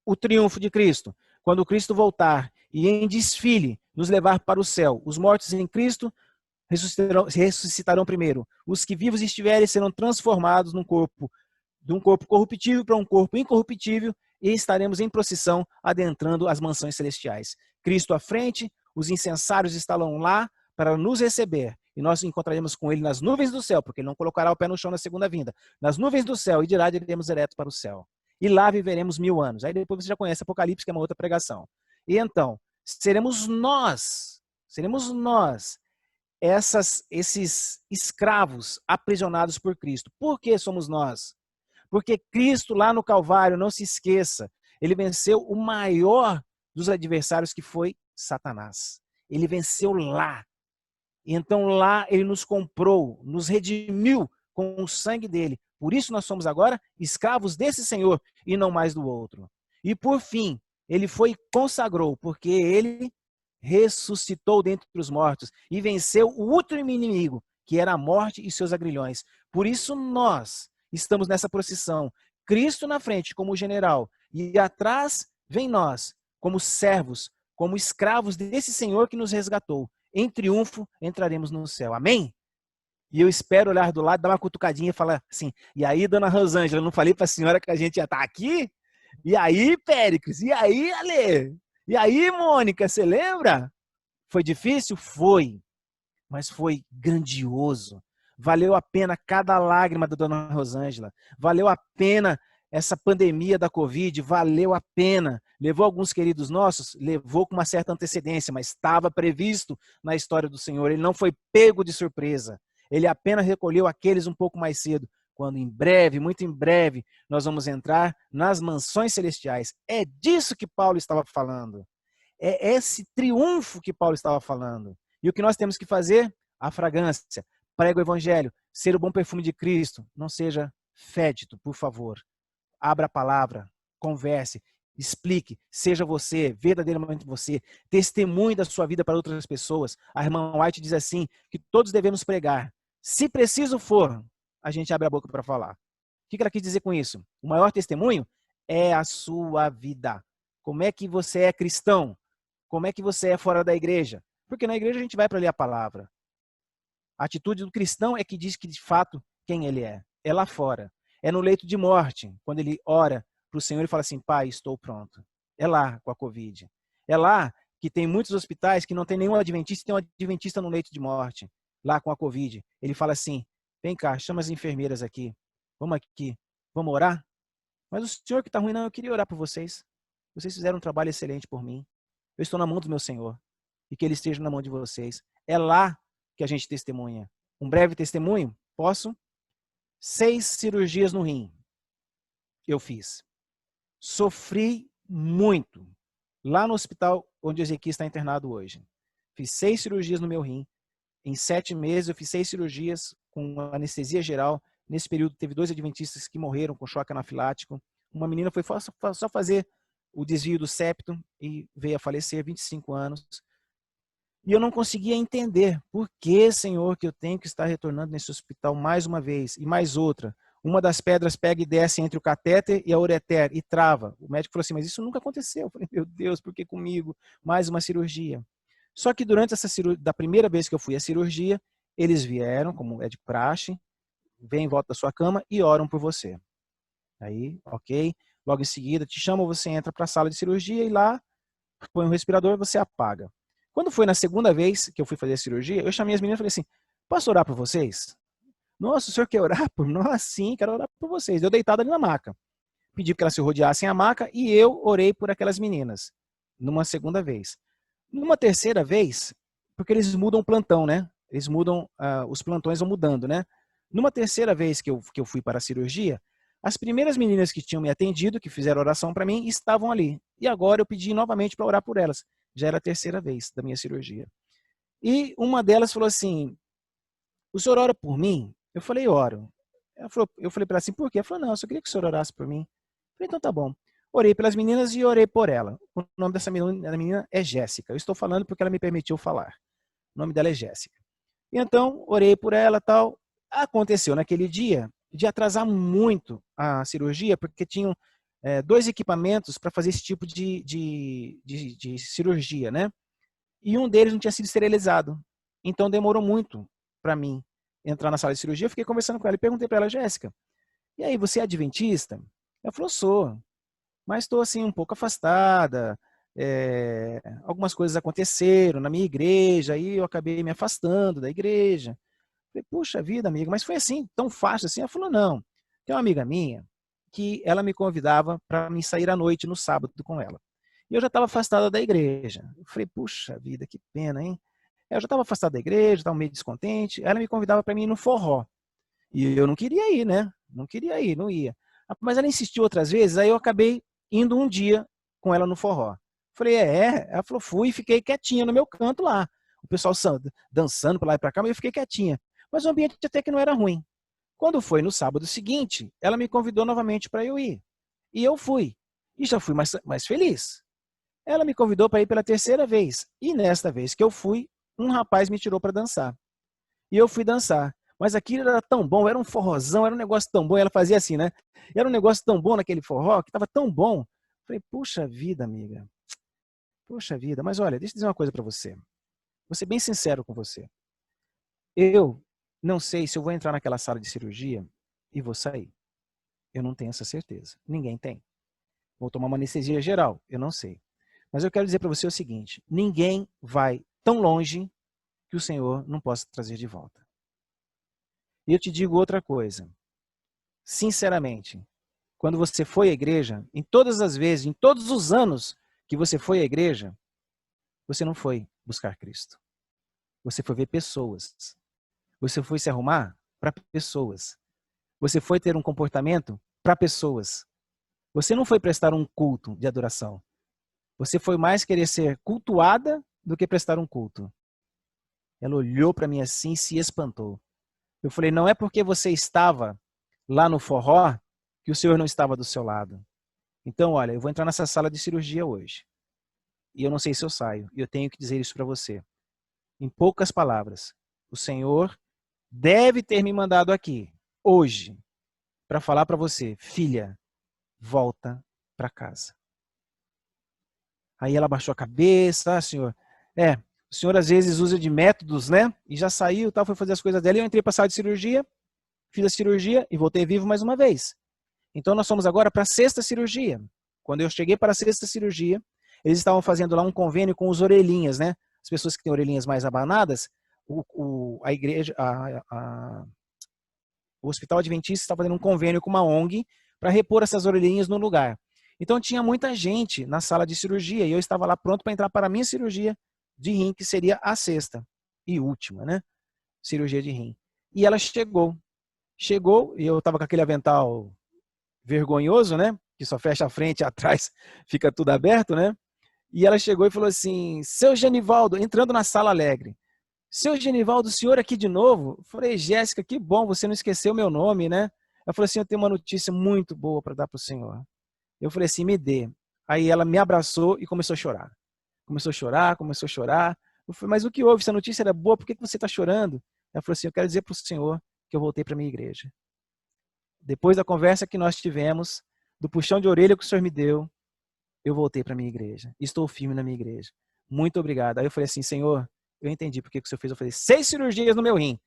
Speaker 1: O triunfo de Cristo, quando Cristo voltar e em desfile nos levar para o céu. Os mortos em Cristo ressuscitarão primeiro. Os que vivos estiverem serão transformados num corpo, de um corpo corruptível para um corpo incorruptível e estaremos em procissão adentrando as mansões celestiais. Cristo à frente, os incensários estarão lá para nos receber e nós encontraremos com ele nas nuvens do céu, porque ele não colocará o pé no chão na segunda vinda. Nas nuvens do céu e dirá, iremos direto para o céu. E lá viveremos 1000 anos. Aí depois você já conhece Apocalipse, que é uma outra pregação. E então, seremos nós, esses escravos aprisionados por Cristo. Por que somos nós? Porque Cristo lá no Calvário, não se esqueça, ele venceu o maior dos adversários que foi Satanás. Ele venceu lá. Então lá ele nos comprou, nos redimiu com o sangue dele. Por isso nós somos agora escravos desse Senhor e não mais do outro. E por fim, ele foi e consagrou, porque ele ressuscitou dentre os mortos e venceu o último inimigo, que era a morte e seus agrilhões. Por isso nós estamos nessa procissão. Cristo na frente como general e atrás vem nós como servos, como escravos desse Senhor que nos resgatou. Em triunfo entraremos no céu. Amém? E eu espero olhar do lado, dar uma cutucadinha e falar assim, e aí, dona Rosângela, não falei para a senhora que a gente ia estar aqui? E aí, Péricles? E aí, Ale? E aí, Mônica, você lembra? Foi difícil? Foi. Mas foi grandioso. Valeu a pena cada lágrima da dona Rosângela. Valeu a pena essa pandemia da Covid. Valeu a pena. Levou alguns queridos nossos? Levou com uma certa antecedência, mas estava previsto na história do Senhor. Ele não foi pego de surpresa. Ele apenas recolheu aqueles um pouco mais cedo, quando em breve, muito em breve, nós vamos entrar nas mansões celestiais. É disso que Paulo estava falando. É esse triunfo que Paulo estava falando. E o que nós temos que fazer? A fragrância. prega o evangelho, ser o bom perfume de Cristo. Não seja fétido, por favor. Abra a palavra, converse, explique, seja você, verdadeiramente você, testemunhe da sua vida para outras pessoas. A irmã White diz assim, que todos devemos pregar. Se preciso for, a gente abre a boca para falar. O que ela quis dizer com isso? O maior testemunho é a sua vida. Como é que você é cristão? Como é que você é fora da igreja? Porque na igreja a gente vai para ler a palavra. A atitude do cristão é que diz que, de fato, quem ele é. É lá fora. É no leito de morte, quando ele ora para o Senhor e fala assim, Pai, estou pronto. É lá com a Covid. É lá que tem muitos hospitais que não tem nenhum adventista, tem um adventista no leito de morte, lá com a Covid. Ele fala assim, vem cá, chama as enfermeiras aqui. Vamos aqui. Vamos orar? Mas o Senhor que está ruim, não, eu queria orar por vocês. Vocês fizeram um trabalho excelente por mim. Eu estou na mão do meu Senhor. E que Ele esteja na mão de vocês. É lá que a gente testemunha. Um breve testemunho? Posso? 6 cirurgias no rim. Eu fiz. Sofri muito. Lá no hospital onde o Ezequiel está internado hoje. Fiz 6 cirurgias no meu rim. Em 7 meses eu fiz 6 cirurgias com anestesia geral. Nesse período teve 2 adventistas que morreram com choque anafilático. Uma menina foi só fazer o desvio do septo e veio a falecer, 25 anos. E eu não conseguia entender por que, Senhor, que eu tenho que estar retornando nesse hospital mais uma vez e mais outra. Uma das pedras pega e desce entre o catéter e a ureter e trava. O médico falou assim, mas isso nunca aconteceu. Eu falei, meu Deus, por que comigo? Mais uma cirurgia. Só que durante essa cirurgia, da primeira vez que eu fui à cirurgia, eles vieram, como é de praxe, vêm em volta da sua cama e oram por você. Aí, ok. Logo em seguida, te chamam, você entra para a sala de cirurgia e lá põe um respirador e você apaga. Quando foi na segunda vez que eu fui fazer a cirurgia, eu chamei as meninas e falei assim, posso orar por vocês? Nossa, o senhor quer orar por nós? Sim, quero orar por vocês. Eu deitado ali na maca. Pedi que elas se rodeassem a maca e eu orei por aquelas meninas. Numa segunda vez. Numa terceira vez, porque eles mudam o plantão, né? Eles mudam, os plantões vão mudando, né? Numa terceira vez que eu fui para a cirurgia, as primeiras meninas que tinham me atendido, que fizeram oração para mim, estavam ali. E agora eu pedi novamente para orar por elas. Já era a terceira vez da minha cirurgia. E uma delas falou assim, o senhor ora por mim? Eu falei, oro. Eu falei para ela assim, por quê? Ela falou, não, eu só queria que o senhor orasse por mim. Eu falei, então tá bom. Orei pelas meninas e orei por ela. O nome dessa menina é Jéssica. Eu estou falando porque ela me permitiu falar. O nome dela é Jéssica. E então, orei por ela e tal. Aconteceu naquele dia de atrasar muito a cirurgia, porque tinham 2 equipamentos para fazer esse tipo de cirurgia, né? E um deles não tinha sido esterilizado. Então demorou muito para mim entrar na sala de cirurgia. Eu fiquei conversando com ela e perguntei para ela, Jéssica, e aí, você é adventista? Ela falou, sou, mas estou assim um pouco afastada. Algumas coisas aconteceram na minha igreja, aí eu acabei me afastando da igreja. Falei, puxa vida, amiga, mas foi assim, tão fácil assim? Ela falou, não. Tem uma amiga minha que ela me convidava para me sair à noite no sábado com ela. E eu já estava afastada da igreja. Eu falei, puxa vida, que pena, hein? Eu já estava afastado da igreja, estava meio descontente. Ela me convidava para mim ir no forró. E eu não queria ir, né? Não queria ir, não ia. Mas ela insistiu outras vezes, aí eu acabei indo um dia com ela no forró. Falei, Ela falou, fui e fiquei quietinha no meu canto lá. O pessoal dançando para lá e para cá, mas eu fiquei quietinha. Mas o ambiente até que não era ruim. Quando foi no sábado seguinte, ela me convidou novamente para eu ir. E eu fui. E já fui mais feliz. Ela me convidou para ir pela terceira vez. E nesta vez que eu fui, um rapaz me tirou para dançar. E eu fui dançar. Mas aquilo era tão bom, era um forrozão, era um negócio tão bom. E ela fazia assim, né? Era um negócio tão bom naquele forró, que estava tão bom. Falei, puxa vida, amiga. Puxa vida. Mas olha, deixa eu dizer uma coisa para você. Vou ser bem sincero com você. Eu não sei se eu vou entrar naquela sala de cirurgia e vou sair. Eu não tenho essa certeza. Ninguém tem. Vou tomar uma anestesia geral. Eu não sei. Mas eu quero dizer para você o seguinte. Ninguém vai tão longe que o Senhor não possa trazer de volta. E eu te digo outra coisa. Sinceramente, quando você foi à igreja, em todas as vezes, em todos os anos que você foi à igreja, você não foi buscar Cristo. Você foi ver pessoas. Você foi se arrumar para pessoas. Você foi ter um comportamento para pessoas. Você não foi prestar um culto de adoração. Você foi mais querer ser cultuada do que prestar um culto. Ela olhou para mim assim e se espantou. Eu falei, não é porque você estava lá no forró que o Senhor não estava do seu lado. Então, olha, eu vou entrar nessa sala de cirurgia hoje. E eu não sei se eu saio. E eu tenho que dizer isso para você. Em poucas palavras, o Senhor deve ter me mandado aqui, hoje, para falar para você, filha, volta para casa. Aí ela baixou a cabeça, ah, senhor, o senhor às vezes usa de métodos, né? E já saiu, tal, foi fazer as coisas dela. E eu entrei para a sala de cirurgia, fiz a cirurgia e voltei vivo mais uma vez. Então nós fomos agora para a 6ª cirurgia. Quando eu cheguei para a 6ª cirurgia, eles estavam fazendo lá um convênio com os orelhinhas, né? As pessoas que têm orelhinhas mais abanadas, a igreja, o Hospital Adventista está fazendo um convênio com uma ONG para repor essas orelhinhas no lugar. Então tinha muita gente na sala de cirurgia e eu estava lá pronto para entrar para a minha cirurgia de rim, que seria a 6ª e última, né? Cirurgia de rim. E ela chegou e eu estava com aquele avental vergonhoso, né? Que só fecha a frente e atrás fica tudo aberto, né? E ela chegou e falou assim, seu Genivaldo, entrando na sala alegre, seu Genivaldo, o senhor aqui de novo? Eu falei, Jéssica, que bom, você não esqueceu meu nome, né? Ela falou assim, eu tenho uma notícia muito boa para dar para o senhor. Eu falei assim, me dê. Aí ela me abraçou e começou a chorar. Começou a chorar, começou a chorar. Eu falei, mas o que houve? Essa notícia era boa, por que você está chorando? Ela falou assim, eu quero dizer para o senhor que eu voltei para a minha igreja. Depois da conversa que nós tivemos, do puxão de orelha que o senhor me deu, eu voltei para a minha igreja. Estou firme na minha igreja. Muito obrigado. Aí eu falei assim, senhor, eu entendi por que o senhor fez. Eu falei, 6 cirurgias no meu rim.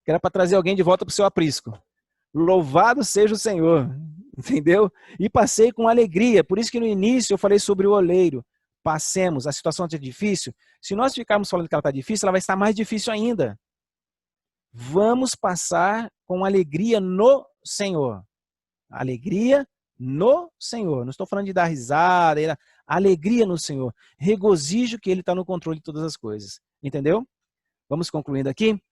Speaker 1: Que era para trazer alguém de volta para o seu aprisco. Louvado seja o Senhor. Entendeu? E passei com alegria. Por isso que no início eu falei sobre o oleiro. Passemos, a situação está difícil. Se nós ficarmos falando que ela está difícil, ela vai estar mais difícil ainda. Vamos passar com alegria no Senhor. Alegria no Senhor. Não estou falando de dar risada. Alegria no Senhor. Regozijo que Ele está no controle de todas as coisas. Entendeu? Vamos concluindo aqui.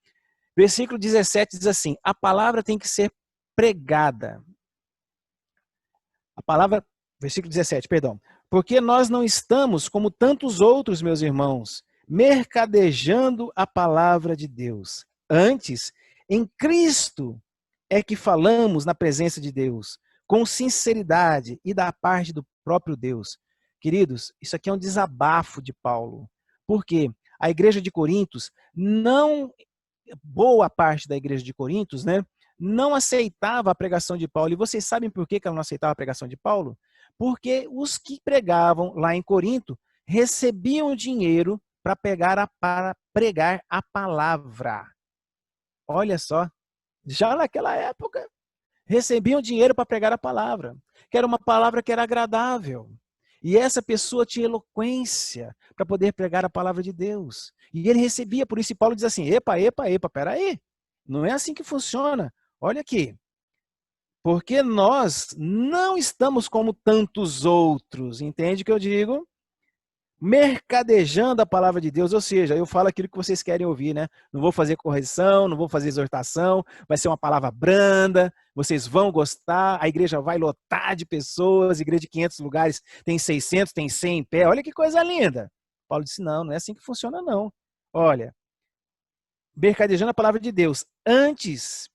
Speaker 1: Versículo 17 diz assim, a palavra tem que ser pregada. A palavra, versículo 17, perdão. Porque nós não estamos como tantos outros, meus irmãos, mercadejando a palavra de Deus. Antes, em Cristo é que falamos na presença de Deus, com sinceridade e da parte do próprio Deus. Queridos, isso aqui é um desabafo de Paulo. Por quê? A igreja de Corintos não... boa parte da igreja de Corintos, né, não aceitava a pregação de Paulo. E vocês sabem por que ela não aceitava a pregação de Paulo? Porque os que pregavam lá em Corinto recebiam dinheiro para pregar a palavra. Olha só, já naquela época, recebiam dinheiro para pregar a palavra, que era uma palavra que era agradável. E essa pessoa tinha eloquência para poder pregar a palavra de Deus. E ele recebia, por isso Paulo diz assim, epa, peraí, não é assim que funciona. Olha aqui, porque nós não estamos como tantos outros, entende o que eu digo? Mercadejando a palavra de Deus, ou seja, eu falo aquilo que vocês querem ouvir, né? Não vou fazer correção, não vou fazer exortação, vai ser uma palavra branda, vocês vão gostar, a igreja vai lotar de pessoas, igreja de 500 lugares, tem 600, tem 100 em pé, olha que coisa linda. Paulo disse, não, não é assim que funciona não. Olha, mercadejando a palavra de Deus, antes,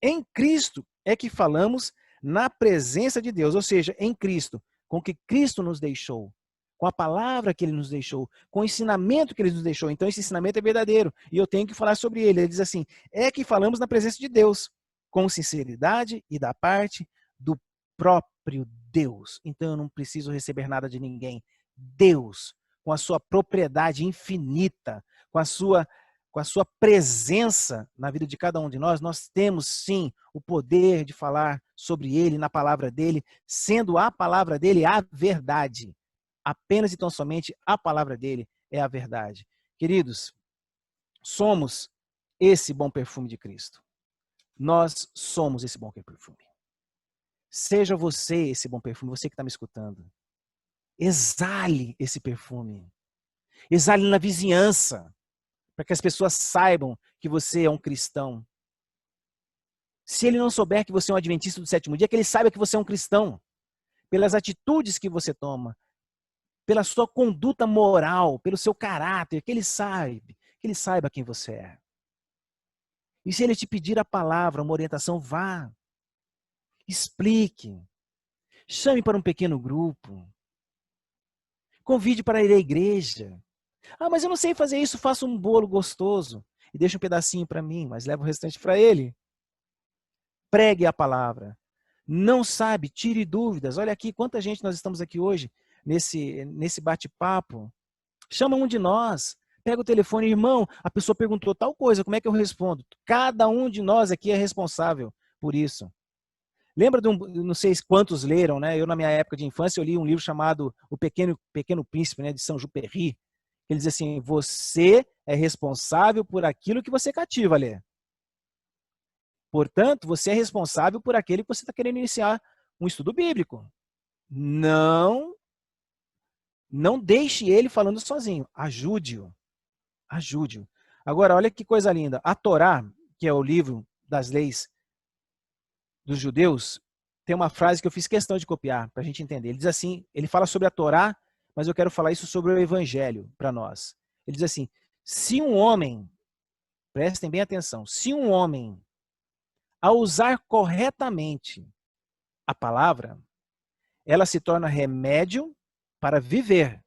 Speaker 1: em Cristo é que falamos na presença de Deus, ou seja, em Cristo, com o que Cristo nos deixou, com a palavra que Ele nos deixou, com o ensinamento que Ele nos deixou. Então esse ensinamento é verdadeiro e eu tenho que falar sobre ele. Ele diz assim, é que falamos na presença de Deus, com sinceridade e da parte do próprio Deus. Então eu não preciso receber nada de ninguém. Deus, com a sua propriedade infinita, com a sua presença na vida de cada um de nós temos sim o poder de falar sobre Ele, na palavra dEle, sendo a palavra dEle a verdade. Apenas e tão somente a palavra dEle é a verdade. Queridos, somos esse bom perfume de Cristo. Nós somos esse bom perfume. Seja você esse bom perfume, você que está me escutando. Exale esse perfume. Exale na vizinhança, para que as pessoas saibam que você é um cristão. Se ele não souber que você é um adventista do 7º dia, que ele saiba que você é um cristão. Pelas atitudes que você toma, pela sua conduta moral, pelo seu caráter, que ele saiba quem você é. E se ele te pedir a palavra, uma orientação, vá. Explique. Chame para um pequeno grupo. Convide para ir à igreja. Ah, mas eu não sei fazer isso, faça um bolo gostoso. E deixa um pedacinho para mim, mas leva o restante para ele. Pregue a palavra. Não sabe, tire dúvidas. Olha aqui, quanta gente nós estamos aqui hoje, nesse bate-papo. Chama um de nós. Pega o telefone, irmão, a pessoa perguntou tal coisa, como é que eu respondo? Cada um de nós aqui é responsável por isso. Lembra de não sei quantos leram, né? Eu, na minha época de infância, eu li um livro chamado O Pequeno Príncipe, né, de Saint-Exupéry. Ele diz assim, você é responsável por aquilo que você cativa, Lê. Portanto, você é responsável por aquele que você está querendo iniciar um estudo bíblico. Não deixe ele falando sozinho. Ajude-o. Ajude-o. Agora, olha que coisa linda. A Torá, que é o livro das leis dos judeus, tem uma frase que eu fiz questão de copiar para a gente entender. Ele diz assim, ele fala sobre a Torá, mas eu quero falar isso sobre o Evangelho para nós. Ele diz assim, se um homem, prestem bem atenção, se um homem, ao usar corretamente a palavra, ela se torna remédio para viver.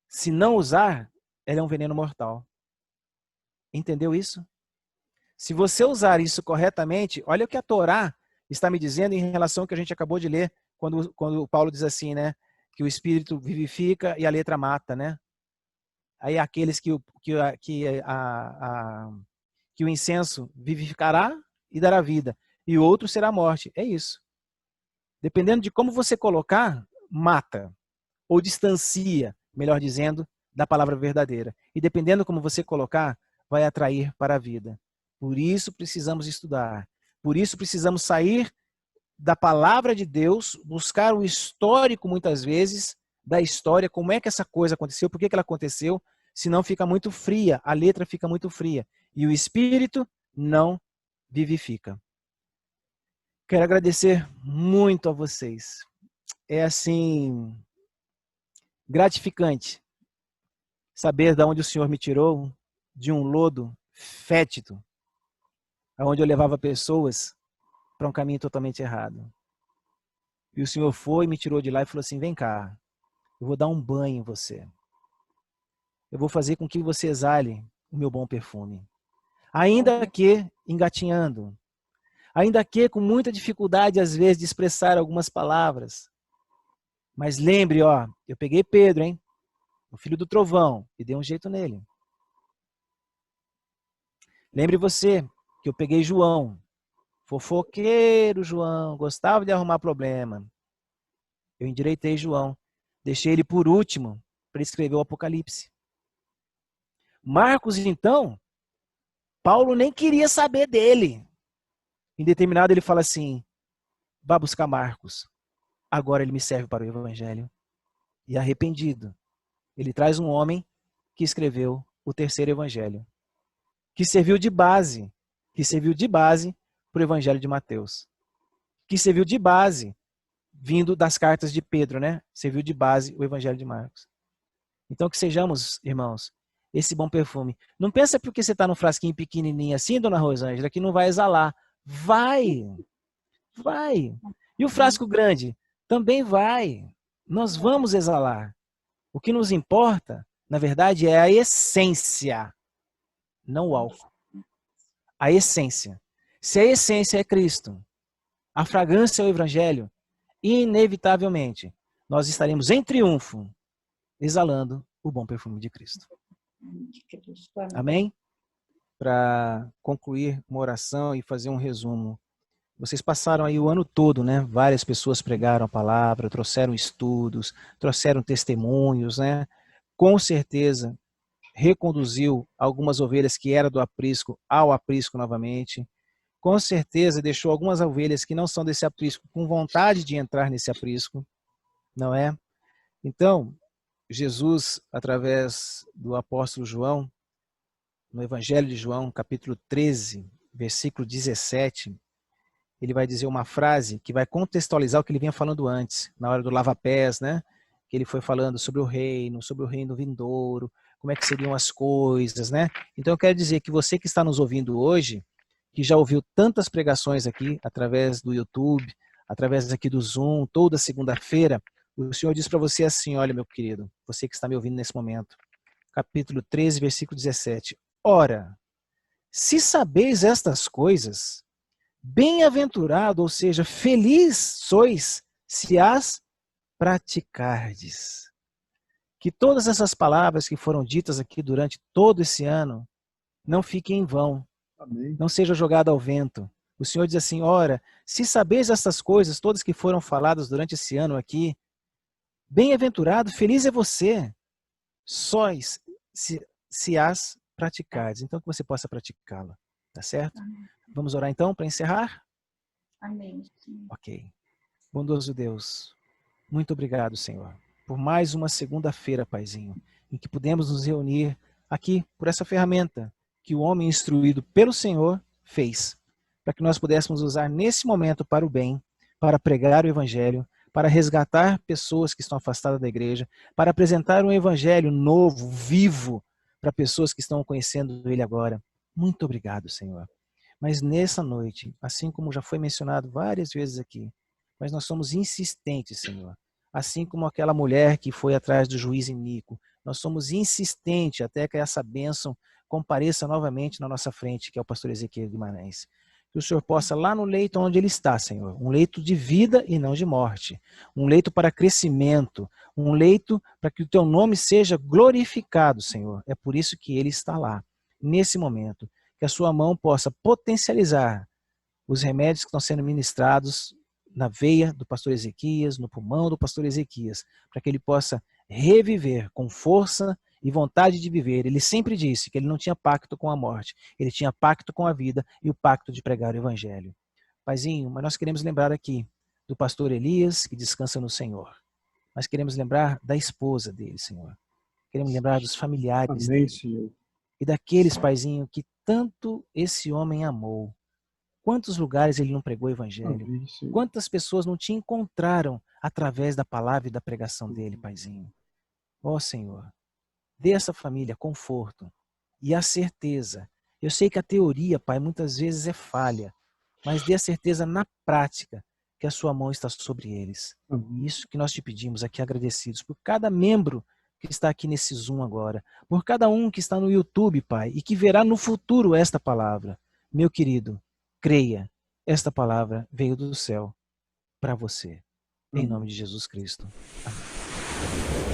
Speaker 1: Se não usar, ela é um veneno mortal. Entendeu isso? Se você usar isso corretamente, olha o que a Torá está me dizendo em relação ao que a gente acabou de ler, quando Paulo diz assim, né? Que o Espírito vivifica e a letra mata, né? Aí aqueles que o incenso vivificará e dará vida, e o outro será morte. É isso. Dependendo de como você colocar, mata, ou distancia, melhor dizendo, da palavra verdadeira. E dependendo como você colocar, vai atrair para a vida. Por isso precisamos estudar. Por isso precisamos sair da palavra de Deus, buscar o histórico, muitas vezes, da história, como é que essa coisa aconteceu, por que ela aconteceu, senão fica muito fria, a letra fica muito fria. E o Espírito não vivifica. Quero agradecer muito a vocês. É assim, gratificante saber de onde o Senhor me tirou, de um lodo fétido, onde eu levava pessoas para um caminho totalmente errado. E o Senhor foi, me tirou de lá e falou assim, vem cá, eu vou dar um banho em você. Eu vou fazer com que você exale o meu bom perfume. Ainda que engatinhando, ainda que com muita dificuldade, às vezes, de expressar algumas palavras. Mas lembre, ó, eu peguei Pedro, hein? O filho do trovão, e dei um jeito nele. Lembre você que eu peguei João, fofoqueiro João, gostava de arrumar problema. Eu endireitei João, deixei ele por último para escrever o Apocalipse. Marcos, então, Paulo nem queria saber dele. Em determinado ele fala assim, vá buscar Marcos. Agora ele me serve para o Evangelho. E arrependido, ele traz um homem que escreveu o terceiro Evangelho, que serviu de base para o Evangelho de Mateus, que serviu de base, vindo das cartas de Pedro, né? Serviu de base o Evangelho de Marcos. Então que sejamos, irmãos, esse bom perfume. Não pensa porque você está num frasquinho pequenininho assim, dona Rosângela, que não vai exalar. Vai! E o frasco grande? Também vai. Nós vamos exalar. O que nos importa, na verdade, é a essência, não o álcool. A essência. Se a essência é Cristo, a fragrância é o Evangelho, inevitavelmente, nós estaremos em triunfo, exalando o bom perfume de Cristo. Amém? Para concluir uma oração e fazer um resumo. Vocês passaram aí o ano todo, né? Várias pessoas pregaram a palavra, trouxeram estudos, trouxeram testemunhos, né? Com certeza, reconduziu algumas ovelhas que eram do aprisco ao aprisco novamente. Com certeza, deixou algumas ovelhas que não são desse aprisco com vontade de entrar nesse aprisco, não é? Então, Jesus, através do apóstolo João, no Evangelho de João, capítulo 13, versículo 17, ele vai dizer uma frase que vai contextualizar o que ele vinha falando antes, na hora do lava-pés, né? Que ele foi falando sobre o reino vindouro, como é que seriam as coisas, né? Então eu quero dizer que você que está nos ouvindo hoje, que já ouviu tantas pregações aqui, através do YouTube, através aqui do Zoom, toda segunda-feira, o Senhor diz para você assim, olha meu querido, você que está me ouvindo nesse momento, capítulo 13, versículo 17, ora, se sabeis estas coisas, bem-aventurado, ou seja, feliz sois se as praticardes. Que todas essas palavras que foram ditas aqui durante todo esse ano não fiquem em vão,
Speaker 2: Amém.
Speaker 1: não seja jogada ao vento. O Senhor diz assim, ora, se sabeis estas coisas, todas que foram faladas durante esse ano aqui, bem-aventurado, feliz é você, sóis se as praticardes. Então que você possa praticá-la, tá certo?
Speaker 3: Amém.
Speaker 1: Vamos orar então para encerrar?
Speaker 3: Amém.
Speaker 1: Ok. Bondoso Deus, muito obrigado, Senhor, por mais uma segunda-feira, Paizinho, em que pudemos nos reunir aqui por essa ferramenta que o homem instruído pelo Senhor fez, para que nós pudéssemos usar nesse momento para o bem, para pregar o Evangelho, para resgatar pessoas que estão afastadas da igreja, para apresentar um Evangelho novo, vivo, para pessoas que estão conhecendo ele agora. Muito obrigado, Senhor. Mas nessa noite, assim como já foi mencionado várias vezes aqui, mas nós somos insistentes, Senhor. Assim como aquela mulher que foi atrás do juiz iníquo, nós somos insistentes até que essa bênção compareça novamente na nossa frente, que é o pastor Ezequiel Guimarães. Que o Senhor possa, lá no leito onde ele está, Senhor, um leito de vida e não de morte, um leito para crescimento, um leito para que o teu nome seja glorificado, Senhor. É por isso que ele está lá, nesse momento. Que a sua mão possa potencializar os remédios que estão sendo ministrados na veia do pastor Ezequias, no pulmão do pastor Ezequias, para que ele possa reviver com força e vontade de viver. Ele sempre disse que ele não tinha pacto com a morte, ele tinha pacto com a vida e o pacto de pregar o evangelho. Paizinho, mas nós queremos lembrar aqui do pastor Elias, que descansa no Senhor. Nós queremos lembrar da esposa dele, Senhor. Queremos lembrar dos familiares
Speaker 2: Amém,
Speaker 1: dele.
Speaker 2: Senhor.
Speaker 1: E daqueles, Paizinho, que tanto esse homem amou. Quantos lugares ele não pregou o evangelho?
Speaker 2: Amém, Senhor.
Speaker 1: Quantas pessoas não te encontraram através da palavra e da pregação dele, Paizinho? Ó Senhor, dê a essa família conforto e a certeza. Eu sei que a teoria, Pai, muitas vezes é falha, mas dê a certeza na prática que a sua mão está sobre eles.
Speaker 2: Amém.
Speaker 1: Isso que nós te pedimos aqui, agradecidos por cada membro que está aqui nesse Zoom agora, por cada um que está no YouTube, Pai, e que verá no futuro esta palavra. Meu querido, creia, esta palavra veio do céu para você. Em nome de Jesus Cristo. Amém.